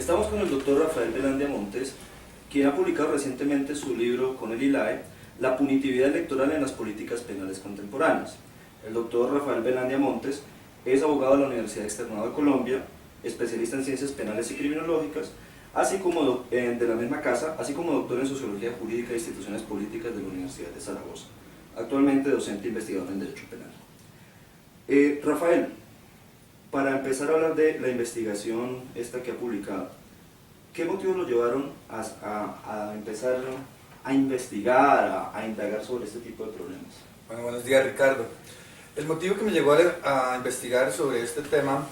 Estamos con el doctor Rafael Velandia Montes, quien ha publicado recientemente su libro con el ILAE, La punitividad electoral en las políticas penales contemporáneas. El doctor Rafael Velandia Montes es abogado de la Universidad Externado de Colombia, especialista en ciencias penales y criminológicas, así como de la misma casa, así como doctor en sociología jurídica e instituciones políticas de la Universidad de Zaragoza. Actualmente docente e investigador en Derecho Penal. Rafael, para empezar a hablar de la investigación esta que ha publicado, ¿qué motivos lo llevaron a empezar a investigar, a indagar sobre este tipo de problemas? Bueno, buenos días, Ricardo. El motivo que me llevó a investigar sobre este tema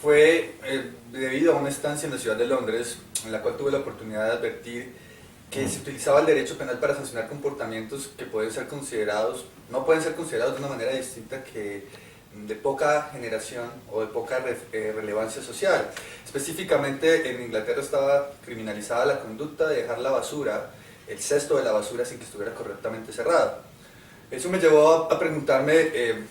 fue debido a una estancia en la ciudad de Londres, en la cual tuve la oportunidad de advertir que se utilizaba el derecho penal para sancionar comportamientos que no pueden ser considerados de una manera distinta que de poca generación o de poca relevancia social. Específicamente en Inglaterra estaba criminalizada la conducta de dejar la basura, el cesto de la basura, sin que estuviera correctamente cerrado. Eso me llevó a preguntarme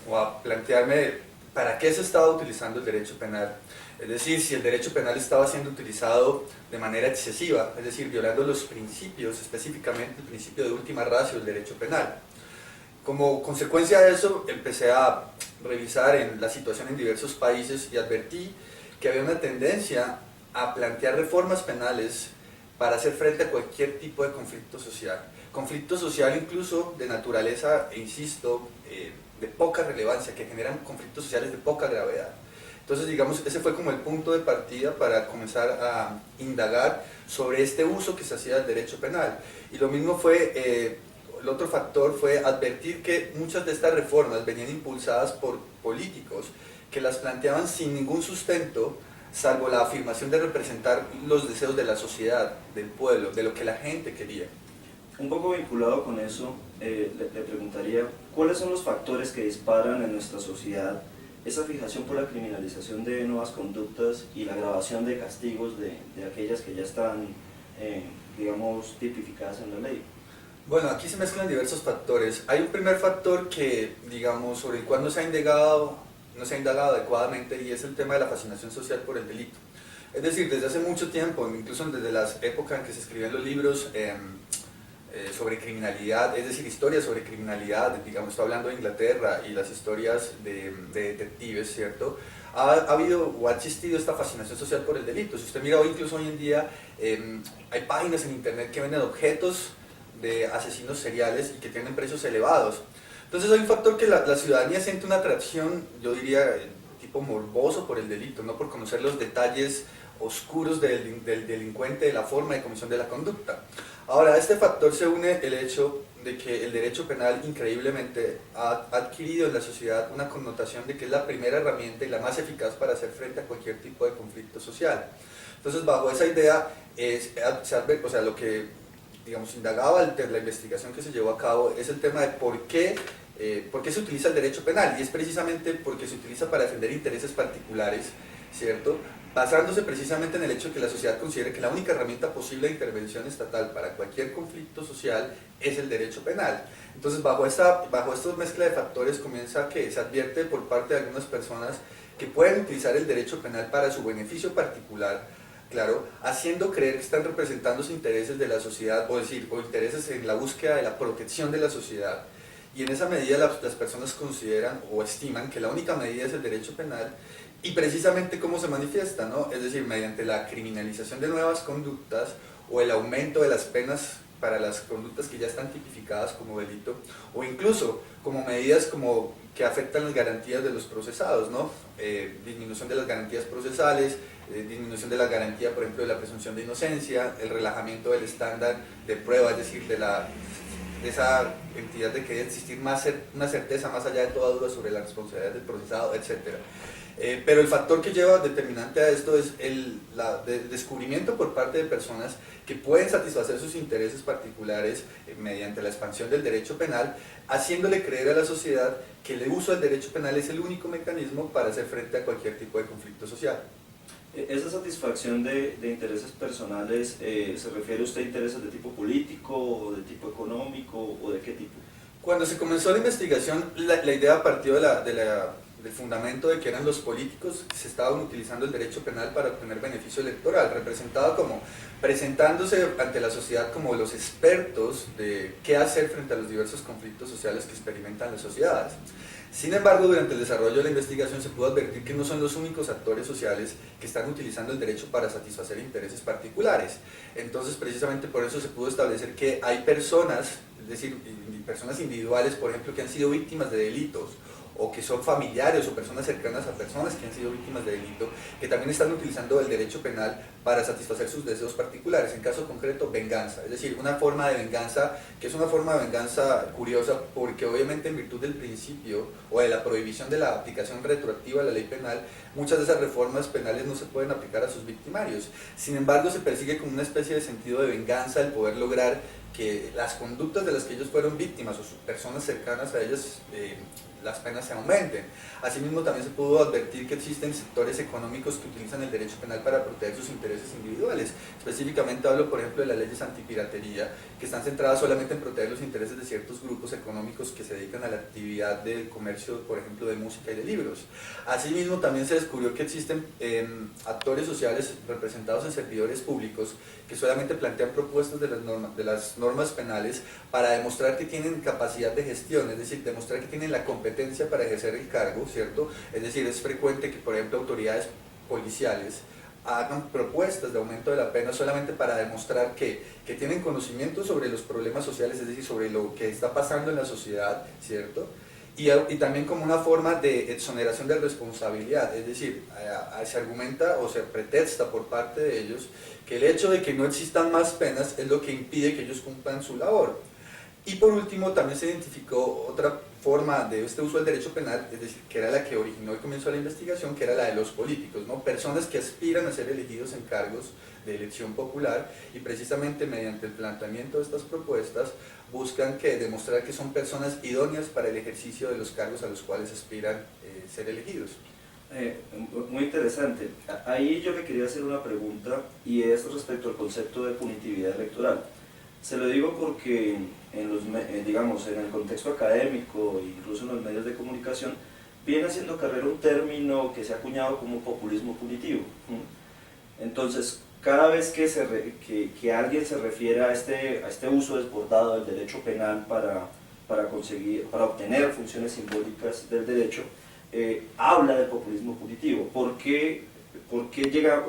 o a plantearme para qué se estaba utilizando el derecho penal. Es decir, si el derecho penal estaba siendo utilizado de manera excesiva, es decir, violando los principios, específicamente el principio de última ratio del derecho penal. Como consecuencia de eso, empecé a revisar en la situación en diversos países y advertí que había una tendencia a plantear reformas penales para hacer frente a cualquier tipo de conflicto social incluso de naturaleza, e insisto, de poca relevancia, que generan conflictos sociales de poca gravedad. Entonces, digamos, ese fue como el punto de partida para comenzar a indagar sobre este uso que se hacía del derecho penal. Y lo mismo fue, el otro factor fue advertir que muchas de estas reformas venían impulsadas por políticos que las planteaban sin ningún sustento, salvo la afirmación de representar los deseos de la sociedad, del pueblo, de lo que la gente quería. Un poco vinculado con eso, le preguntaría, ¿cuáles son los factores que disparan en nuestra sociedad esa fijación por la criminalización de nuevas conductas y la agravación de castigos de aquellas que ya están, digamos, tipificadas en la ley? Bueno, aquí se mezclan diversos factores. Hay un primer factor que, digamos, sobre el cual no se ha indagado adecuadamente, y es el tema de la fascinación social por el delito. Es decir, desde hace mucho tiempo, incluso desde las épocas en que se escribían los libros sobre criminalidad, es decir, historias sobre criminalidad, digamos, estoy hablando de Inglaterra y las historias de detectives, ¿cierto? Ha habido o ha existido esta fascinación social por el delito. Si usted mira hoy, incluso hoy en día, hay páginas en internet que venden objetos de asesinos seriales y que tienen precios elevados. Entonces hay un factor que la ciudadanía siente una atracción, yo diría, tipo morboso por el delito, no por conocer los detalles oscuros del delincuente, de la forma de comisión de la conducta. Ahora, a este factor se une el hecho de que el derecho penal increíblemente ha adquirido en la sociedad una connotación de que es la primera herramienta y la más eficaz para hacer frente a cualquier tipo de conflicto social. Entonces, bajo esa idea, lo que, digamos, indagaba la investigación que se llevó a cabo es el tema de por qué se utiliza el derecho penal, y es precisamente porque se utiliza para defender intereses particulares, ¿cierto? Basándose precisamente en el hecho de que la sociedad considere que la única herramienta posible de intervención estatal para cualquier conflicto social es el derecho penal. Entonces, bajo esta mezcla de factores comienza que se advierte por parte de algunas personas que pueden utilizar el derecho penal para su beneficio particular, claro, haciendo creer que están representando los intereses de la sociedad, o intereses en la búsqueda de la protección de la sociedad. Y en esa medida las personas consideran o estiman que la única medida es el derecho penal, y precisamente cómo se manifiesta, ¿no? Es decir, mediante la criminalización de nuevas conductas o el aumento de las penas para las conductas que ya están tipificadas como delito, o incluso como medidas como que afectan las garantías de los procesados, ¿no? Disminución de las garantías procesales, disminución de la garantía, por ejemplo, de la presunción de inocencia, el relajamiento del estándar de prueba, es decir, de esa entidad de que debe existir una certeza más allá de toda duda sobre la responsabilidad del procesado, etc. Pero el factor que lleva determinante a esto es el descubrimiento por parte de personas que pueden satisfacer sus intereses particulares mediante la expansión del derecho penal, haciéndole creer a la sociedad que el uso del derecho penal es el único mecanismo para hacer frente a cualquier tipo de conflicto social. ¿Esa satisfacción de intereses personales se refiere usted a intereses de tipo político, o de tipo económico, o de qué tipo? Cuando se comenzó la investigación, la idea partió de del fundamento de que eran los políticos que se estaban utilizando el derecho penal para obtener beneficio electoral, representado como presentándose ante la sociedad como los expertos de qué hacer frente a los diversos conflictos sociales que experimentan las sociedades. Sin embargo, durante el desarrollo de la investigación se pudo advertir que no son los únicos actores sociales que están utilizando el derecho para satisfacer intereses particulares. Entonces, precisamente por eso se pudo establecer que hay personas, es decir, personas individuales, por ejemplo, que han sido víctimas de delitos, o que son familiares o personas cercanas a personas que han sido víctimas de delito, que también están utilizando el derecho penal para satisfacer sus deseos particulares, en caso concreto, venganza, es decir, una forma de venganza que es una forma de venganza curiosa, porque obviamente en virtud del principio o de la prohibición de la aplicación retroactiva de la ley penal, muchas de esas reformas penales no se pueden aplicar a sus victimarios. Sin embargo, se persigue como una especie de sentido de venganza el poder lograr que las conductas de las que ellos fueron víctimas o sus personas cercanas a ellas, las penas se aumenten. Asimismo, también se pudo advertir que existen sectores económicos que utilizan el derecho penal para proteger sus intereses individuales. Específicamente hablo, por ejemplo, de las leyes antipiratería, que están centradas solamente en proteger los intereses de ciertos grupos económicos que se dedican a la actividad del comercio, por ejemplo, de música y de libros. Asimismo, también se descubrió que existen actores sociales representados en servidores públicos que solamente plantean propuestas de las normas penales para demostrar que tienen capacidad de gestión, es decir, demostrar que tienen la competencia para ejercer el cargo, ¿cierto? Es decir, es frecuente que, por ejemplo, autoridades policiales hagan propuestas de aumento de la pena solamente para demostrar que tienen conocimiento sobre los problemas sociales, es decir, sobre lo que está pasando en la sociedad, ¿cierto? Y también como una forma de exoneración de responsabilidad, es decir, se argumenta o se pretexta por parte de ellos que el hecho de que no existan más penas es lo que impide que ellos cumplan su labor. Y por último, también se identificó otra forma de este uso del derecho penal, es decir, que era la que originó el comienzo de la investigación, que era la de los políticos, ¿no? Personas que aspiran a ser elegidos en cargos de elección popular y precisamente mediante el planteamiento de estas propuestas buscan demostrar que son personas idóneas para el ejercicio de los cargos a los cuales aspiran ser elegidos. Muy interesante. Ahí yo le quería hacer una pregunta y es respecto al concepto de punitividad electoral. Se lo digo porque digamos, en el contexto académico e incluso en los medios de comunicación viene haciendo carrera un término que se ha acuñado como populismo punitivo. Entonces, cada vez que alguien se refiere a este uso desbordado del derecho penal para obtener funciones simbólicas del derecho, habla del populismo punitivo. ¿Por qué usted llega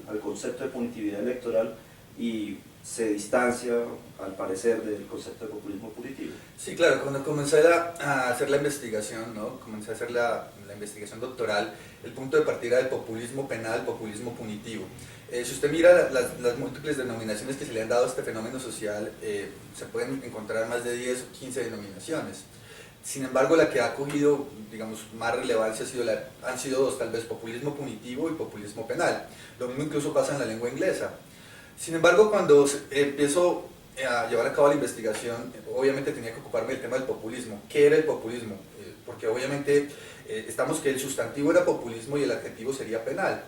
al concepto de punitividad electoral y se distancia, al parecer, del concepto de populismo punitivo? Sí, claro, cuando comencé a hacer la investigación, ¿no? Comencé a hacer la investigación doctoral, el punto de partida del populismo penal, populismo punitivo. Si usted mira las múltiples denominaciones que se le han dado a este fenómeno social, se pueden encontrar más de 10 o 15 denominaciones. Sin embargo, la que ha cogido, digamos, más relevancia han sido dos, tal vez, populismo punitivo y populismo penal. Lo mismo incluso pasa en la lengua inglesa. Sin embargo, cuando empiezo a llevar a cabo la investigación, obviamente tenía que ocuparme del tema del populismo. ¿Qué era el populismo? Porque obviamente estamos que el sustantivo era populismo y el adjetivo sería penal.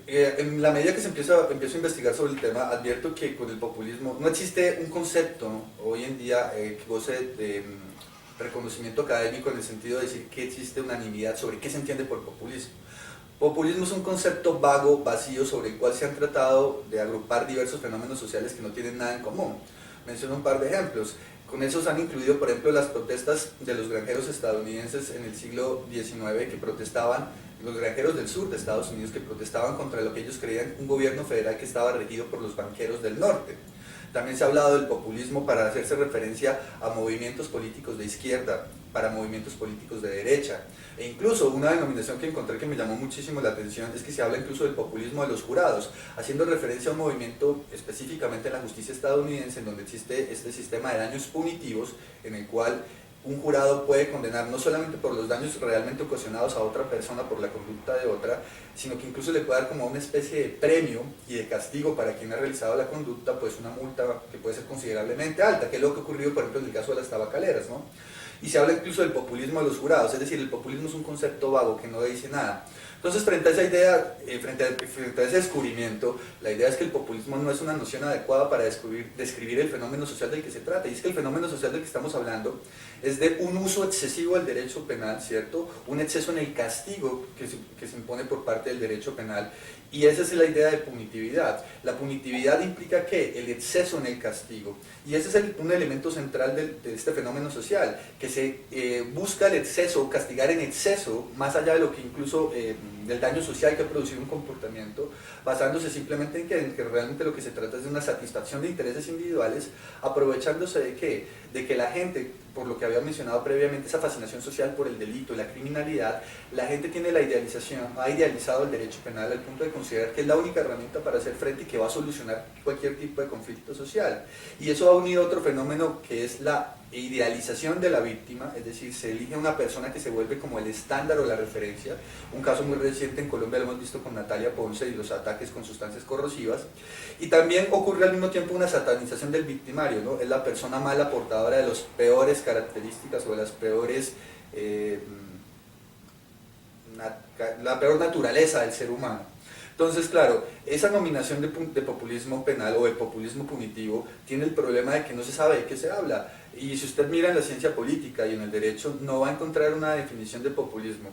En la medida que empiezo a investigar sobre el tema, advierto que con el populismo no existe un concepto, ¿no?, hoy en día que goce de reconocimiento académico en el sentido de decir que existe unanimidad sobre qué se entiende por populismo. Populismo es un concepto vago, vacío, sobre el cual se han tratado de agrupar diversos fenómenos sociales que no tienen nada en común. Menciono un par de ejemplos. Con esos han incluido, por ejemplo, las protestas de los granjeros estadounidenses en el siglo XIX que protestaban, los granjeros del sur de Estados Unidos que protestaban contra lo que ellos creían un gobierno federal que estaba regido por los banqueros del norte. También se ha hablado del populismo para hacerse referencia a movimientos políticos de izquierda, para movimientos políticos de derecha. E incluso una denominación que encontré que me llamó muchísimo la atención es que se habla incluso del populismo de los jurados, haciendo referencia a un movimiento específicamente en la justicia estadounidense, en donde existe este sistema de daños punitivos, en el cual un jurado puede condenar no solamente por los daños realmente ocasionados a otra persona por la conducta de otra, sino que incluso le puede dar como una especie de premio y de castigo para quien ha realizado la conducta, pues una multa que puede ser considerablemente alta, que es lo que ocurrió, por ejemplo, en el caso de las tabacaleras, ¿no? Y se habla incluso del populismo de los jurados, es decir, el populismo es un concepto vago que no dice nada. Entonces, frente a esa idea, frente a ese descubrimiento, la idea es que el populismo no es una noción adecuada para describir el fenómeno social del que se trata. Y es que el fenómeno social del que estamos hablando es de un uso excesivo del derecho penal, ¿cierto? Un exceso en el castigo que se impone por parte del derecho penal. Y esa es la idea de punitividad. La punitividad implica que el exceso en el castigo. Y ese es un elemento central de este fenómeno social, que se busca el exceso, castigar en exceso, más allá de lo que incluso del daño social que ha producido un comportamiento, basándose simplemente en que realmente lo que se trata es de una satisfacción de intereses individuales, aprovechándose de que la gente, por lo que había mencionado previamente, esa fascinación social por el delito y la criminalidad, la gente tiene la idealización, ha idealizado el derecho penal al punto de considerar que es la única herramienta para hacer frente y que va a solucionar cualquier tipo de conflicto social. Y eso ha unido otro fenómeno que es la idealización de la víctima, es decir, se elige a una persona que se vuelve como el estándar o la referencia. Un caso muy reciente en Colombia lo hemos visto con Natalia Ponce y los ataques con sustancias corrosivas. Y también ocurre al mismo tiempo una satanización del victimario, ¿no? Es la persona mala portadora de las peores características o de las peores, la peor naturaleza del ser humano. Entonces, claro, esa nominación de populismo penal o de populismo punitivo tiene el problema de que no se sabe de qué se habla. Y si usted mira en la ciencia política y en el derecho, no va a encontrar una definición de populismo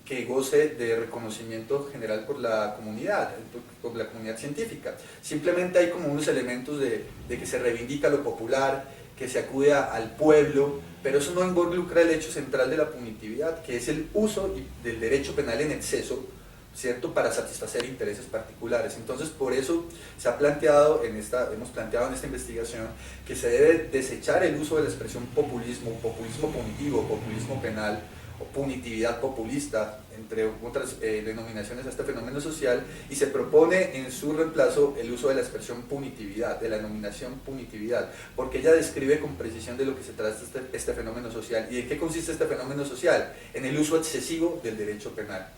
que goce de reconocimiento general por la comunidad científica. Simplemente hay como unos elementos de que se reivindica lo popular, que se acude al pueblo, pero eso no involucra el hecho central de la punitividad, que es el uso del derecho penal en exceso, ¿cierto?, para satisfacer intereses particulares. Entonces, por eso se ha planteado hemos planteado en esta investigación que se debe desechar el uso de la expresión populismo punitivo, populismo penal o punitividad populista, entre otras denominaciones a este fenómeno social, y se propone en su reemplazo el uso de la expresión punitividad, de la denominación punitividad, porque ella describe con precisión de lo que se trata este fenómeno social. ¿Y en qué consiste este fenómeno social? En el uso excesivo del derecho penal,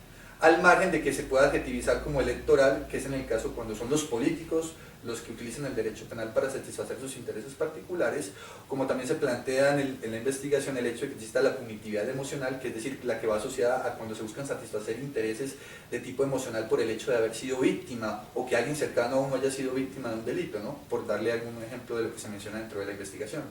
al margen de que se pueda adjetivizar como electoral, que es en el caso cuando son los políticos los que utilizan el derecho penal para satisfacer sus intereses particulares, como también se plantea en la investigación el hecho de que exista la punitividad emocional, que es decir, la que va asociada a cuando se buscan satisfacer intereses de tipo emocional por el hecho de haber sido víctima, o que alguien cercano a uno haya sido víctima de un delito, ¿no? Por darle algún ejemplo de lo que se menciona dentro de la investigación.